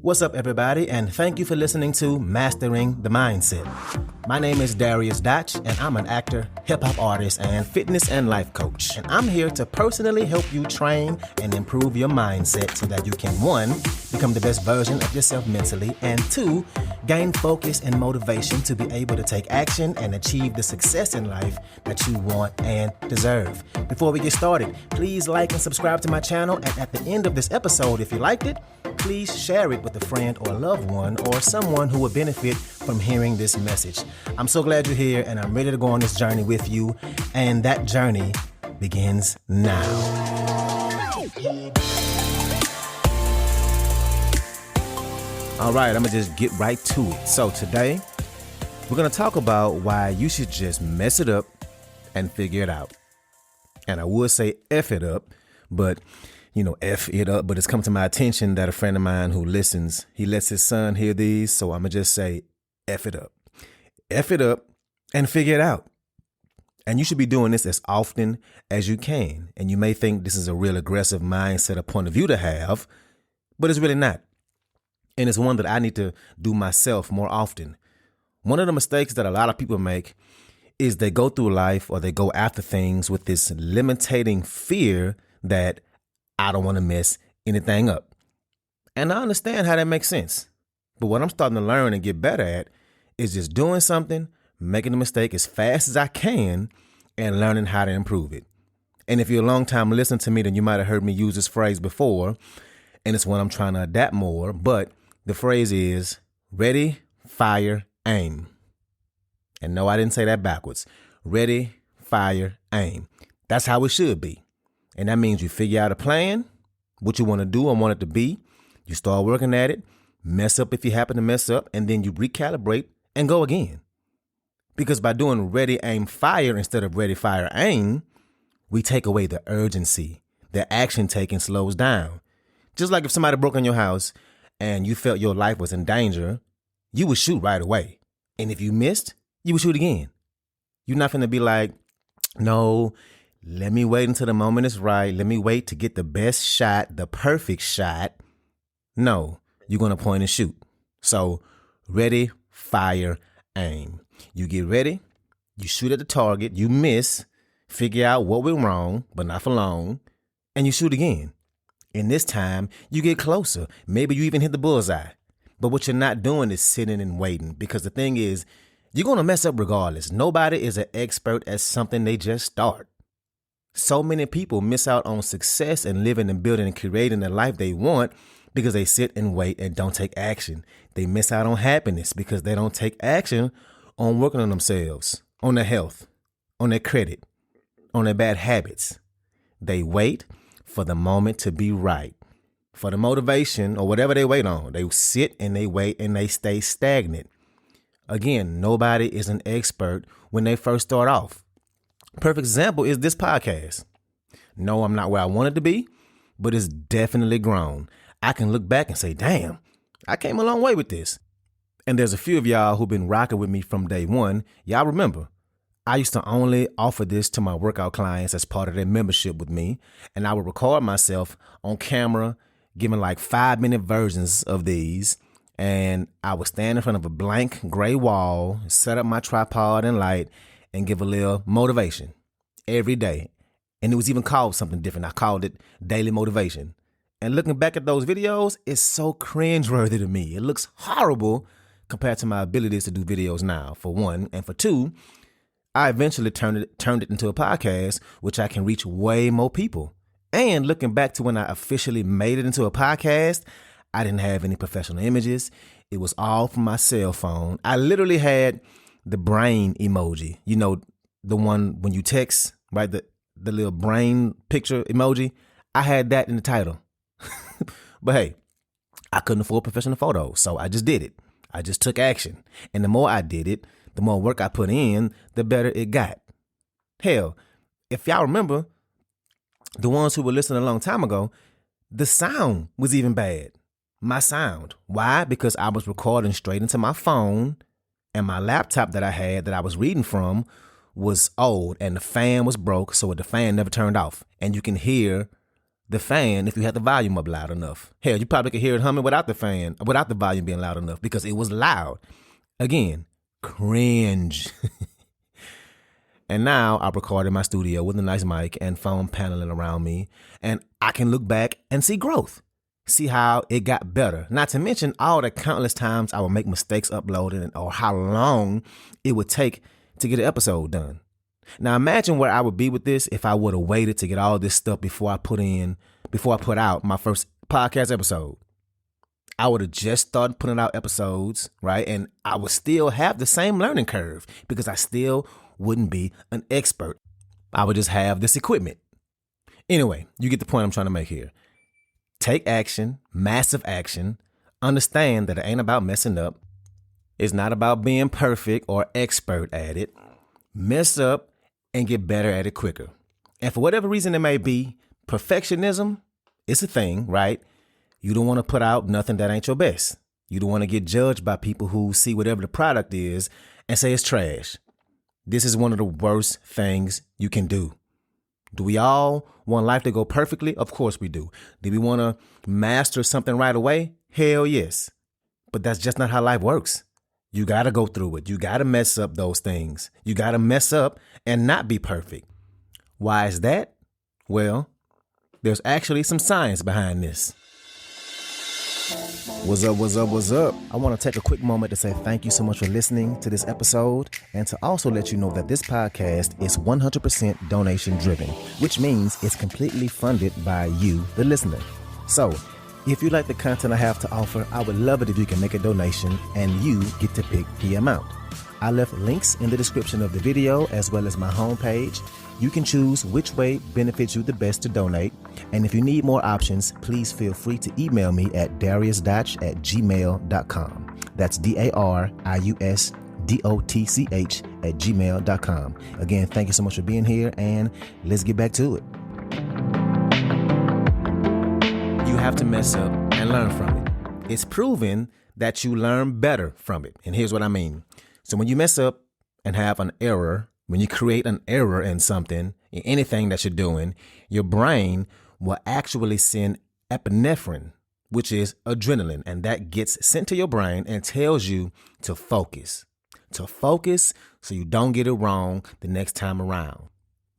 What's up, everybody, and thank you for listening to Mastering the Mindset. My name is Dariusdotch, and I'm an actor, hip-hop artist, and fitness and life coach. And I'm here to personally help you train and improve your mindset so that you can, 1, become the best version of yourself mentally, and 2, gain focus and motivation to be able to take action and achieve the success in life that you want and deserve. Before we get started, please like and subscribe to my channel, and at the end of this episode, if you liked it, please share it with a friend or a loved one or someone who would benefit from hearing this message. I'm so glad you're here, and I'm ready to go on this journey with you, and that journey begins now. All right, I'm gonna just get right to it. So today, we're gonna talk about why you should just mess it up and figure it out. And I would say F it up, but F it up, but it's come to my attention that a friend of mine who listens, he lets his son hear these, so I'm going to just say F it up. F it up and figure it out. And you should be doing this as often as you can. And you may think this is a real aggressive mindset or point of view to have, but it's really not. And it's one that I need to do myself more often. One of the mistakes that a lot of people make is they go through life or they go after things with this limiting fear that I don't want to mess anything up. And I understand how that makes sense. But what I'm starting to learn and get better at is just doing something, making the mistake as fast as I can, and learning how to improve it. And if you're a long time listening to me, then you might have heard me use this phrase before, and it's one I'm trying to adapt more. But the phrase is ready, fire, aim. And no, I didn't say that backwards. Ready, fire, aim. That's how it should be. And that means you figure out a plan, what you want to do and want it to be. You start working at it, mess up if you happen to mess up, and then you recalibrate and go again. Because by doing ready, aim, fire instead of ready, fire, aim, we take away the urgency. The action taking slows down. Just like if somebody broke in your house and you felt your life was in danger, you would shoot right away. And if you missed, you would shoot again. You're not going to be like, no, let me wait until the moment is right. Let me wait to get the best shot, the perfect shot. No, you're going to point and shoot. So ready, fire, aim. You get ready, you shoot at the target, you miss, figure out what went wrong, but not for long, and you shoot again. And this time you get closer. Maybe you even hit the bullseye. But what you're not doing is sitting and waiting, because the thing is, you're going to mess up regardless. Nobody is an expert at something they just start. So many people miss out on success and living and building and creating the life they want because they sit and wait and don't take action. They miss out on happiness because they don't take action on working on themselves, on their health, on their credit, on their bad habits. They wait for the moment to be right, for the motivation or whatever they wait on. They sit and they wait and they stay stagnant. Again, nobody is an expert when they first start off. Perfect example is this podcast. No, I'm not where I wanted to be, but it's definitely grown. I can look back and say, damn, I came a long way with this. And there's a few of y'all who've been rocking with me from day one. Y'all remember, I used to only offer this to my workout clients as part of their membership with me. And I would record myself on camera, giving like 5-minute versions of these. And I would stand in front of a blank gray wall, set up my tripod and light, and give a little motivation every day. And it was even called something different. I called it daily motivation. And looking back at those videos, it's so cringeworthy to me. It looks horrible compared to my abilities to do videos now, for one. And for two, I eventually turned it into a podcast, which I can reach way more people. And looking back to when I officially made it into a podcast, I didn't have any professional images. It was all from my cell phone. I literally had the brain emoji, the one when you text, right? The little brain picture emoji. I had that in the title. But hey, I couldn't afford professional photos, so I just did it. I just took action. And the more I did it, the more work I put in, the better it got. Hell, if y'all remember, the ones who were listening a long time ago, the sound was even bad. My sound. Why? Because I was recording straight into my phone, and my laptop that I had that I was reading from was old, and the fan was broke, so the fan never turned off. And you can hear the fan if you had the volume up loud enough. Hell, you probably could hear it humming without the fan, without the volume being loud enough because it was loud. Again, cringe. And now I record in my studio with a nice mic and foam paneling around me, and I can look back and see growth. See how it got better. Not to mention all the countless times I would make mistakes uploading or how long it would take to get an episode done. Now imagine where I would be with this if I would have waited to get all this stuff before I put out my first podcast episode. I would have just started putting out episodes, right? And I would still have the same learning curve because I still wouldn't be an expert. I would just have this equipment. Anyway, you get the point I'm trying to make here. Take action, massive action. Understand that it ain't about messing up. It's not about being perfect or expert at it. Mess up and get better at it quicker. And for whatever reason it may be, perfectionism is a thing, right? You don't want to put out nothing that ain't your best. You don't want to get judged by people who see whatever the product is and say it's trash. This is one of the worst things you can do. Do we all want life to go perfectly? Of course we do. Do we want to master something right away? Hell yes. But that's just not how life works. You got to go through it. You got to mess up those things. You got to mess up and not be perfect. Why is that? Well, there's actually some science behind this. What's up, what's up, what's up? I want to take a quick moment to say thank you so much for listening to this episode and to also let you know that this podcast is 100% donation driven, which means it's completely funded by you, the listener. So if you like the content I have to offer, I would love it if you can make a donation and you get to pick the amount. I left links in the description of the video as well as my homepage. You can choose which way benefits you the best to donate. And if you need more options, please feel free to email me at dariusdotch@gmail.com. That's dariusdotch@gmail.com. Again, thank you so much for being here, and let's get back to it. You have to mess up and learn from it. It's proven that you learn better from it. And here's what I mean. So when you mess up and have an error, when you create an error in something, in anything that you're doing, your brain will actually send epinephrine, which is adrenaline, and that gets sent to your brain and tells you to focus so you don't get it wrong the next time around.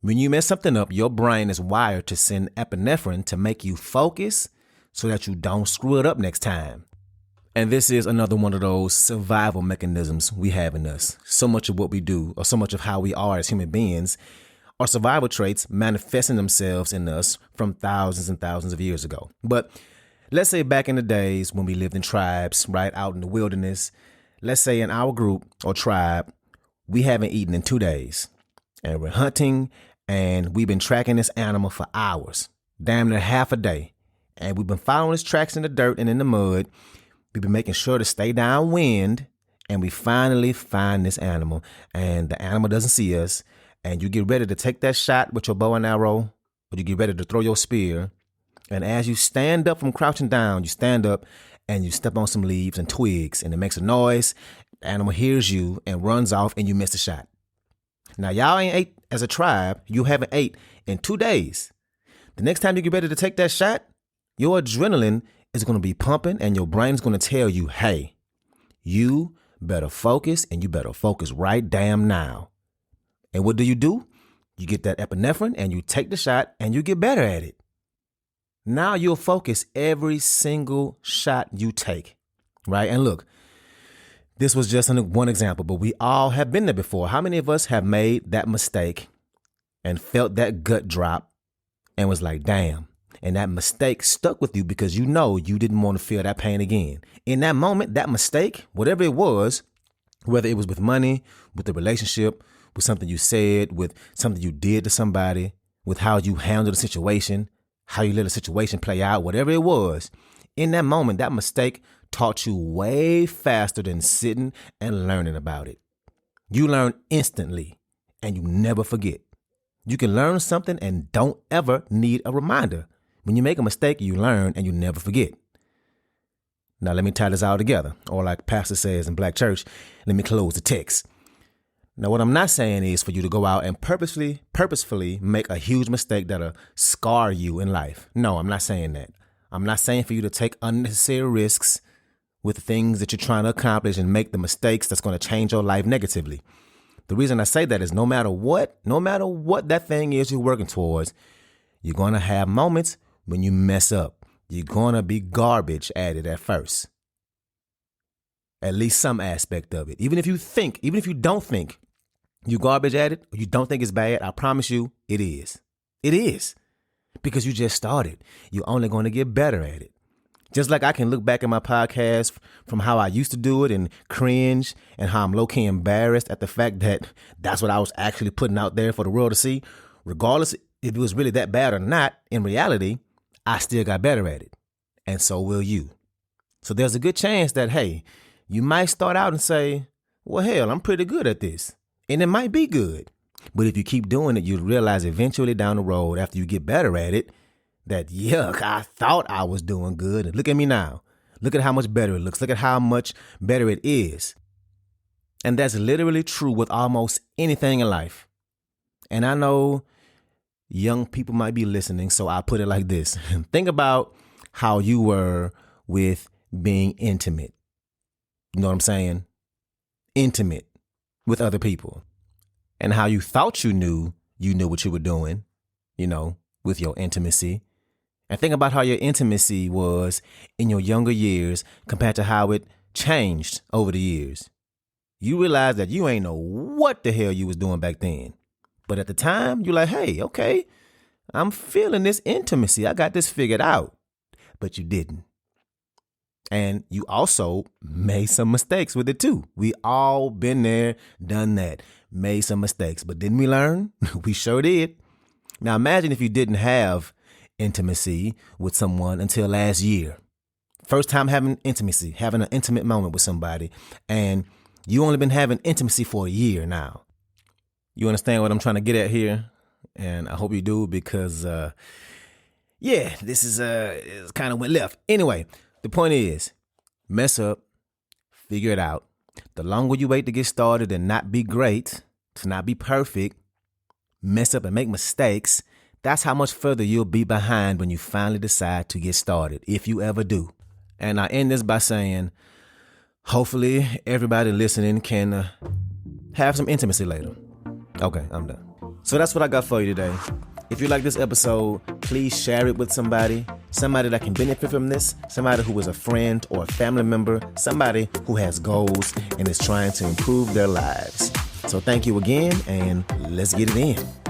When you mess something up, your brain is wired to send epinephrine to make you focus so that you don't screw it up next time. And this is another one of those survival mechanisms we have in us. So much of what we do, or so much of how we are as human beings, are survival traits manifesting themselves in us from thousands and thousands of years ago. But let's say back in the days when we lived in tribes, right out in the wilderness, let's say in our group or tribe, we haven't eaten in 2 days. And we're hunting, and we've been tracking this animal for hours, damn near half a day. And we've been following his tracks in the dirt and in the mud. We've been making sure to stay downwind, and we finally find this animal, and the animal doesn't see us, and you get ready to take that shot with your bow and arrow, or you get ready to throw your spear, and as you stand up from crouching down, you stand up and you step on some leaves and twigs, and it makes a noise. The animal hears you and runs off, and you miss the shot. Now, y'all ain't ate as a tribe. You haven't ate in 2 days. The next time you get ready to take that shot, your adrenaline is going to be pumping, and your brain is going to tell you, hey, you better focus, and you better focus right damn now. And what do? You get that epinephrine and you take the shot and you get better at it. Now you'll focus every single shot you take, right? And look, this was just one example, but we all have been there before. How many of us have made that mistake and felt that gut drop and was like, damn. And that mistake stuck with you because you know you didn't want to feel that pain again. In that moment, that mistake, whatever it was, whether it was with money, with a relationship, with something you said, with something you did to somebody, with how you handled the situation, how you let a situation play out, whatever it was, in that moment, that mistake taught you way faster than sitting and learning about it. You learn instantly and you never forget. You can learn something and don't ever need a reminder. When you make a mistake, you learn and you never forget. Now, let me tie this all together. Or like Pastor says in Black Church, let me close the text. Now, what I'm not saying is for you to go out and purposefully make a huge mistake that'll scar you in life. No, I'm not saying that. I'm not saying for you to take unnecessary risks with the things that you're trying to accomplish and make the mistakes that's going to change your life negatively. The reason I say that is no matter what that thing is you're working towards, you're going to have moments when you mess up. You're going to be garbage at it at first. At least some aspect of it. Even if you don't think you garbage at it, or you don't think it's bad, I promise you it is. It is. Because you just started. You're only going to get better at it. Just like I can look back at my podcast from how I used to do it and cringe and how I'm low-key embarrassed at the fact that that's what I was actually putting out there for the world to see. Regardless if it was really that bad or not, in reality, I still got better at it. And so will you. So there's a good chance that, hey, you might start out and say, well, hell, I'm pretty good at this. And it might be good. But if you keep doing it, you'll realize eventually down the road, after you get better at it, that, yuck, I thought I was doing good. And look at me now. Look at how much better it looks. Look at how much better it is. And that's literally true with almost anything in life. And I know young people might be listening, so I'll put it like this. Think about how you were with being intimate. You know what I'm saying? Intimate with other people. And how you thought you knew what you were doing, with your intimacy. And think about how your intimacy was in your younger years compared to how it changed over the years. You realize that you ain't know what the hell you was doing back then. But at the time, you're like, hey, okay, I'm feeling this intimacy. I got this figured out. But you didn't. And you also made some mistakes with it too. We all been there, done that, made some mistakes. But didn't we learn? We sure did. Now imagine if you didn't have intimacy with someone until last year. First time having intimacy, having an intimate moment with somebody. And you only been having intimacy for a year now. You understand what I'm trying to get at here? And I hope you do because, this is kind of went left. Anyway. The point is, mess up, figure it out. The longer you wait to get started and not be great, to not be perfect, mess up and make mistakes, that's how much further you'll be behind when you finally decide to get started, if you ever do. And I end this by saying, hopefully everybody listening can have some intimacy later. Okay, I'm done. So that's what I got for you today. If you like this episode, please share it with somebody that can benefit from this, somebody who is a friend or a family member, somebody who has goals and is trying to improve their lives. So thank you again, and let's get it in.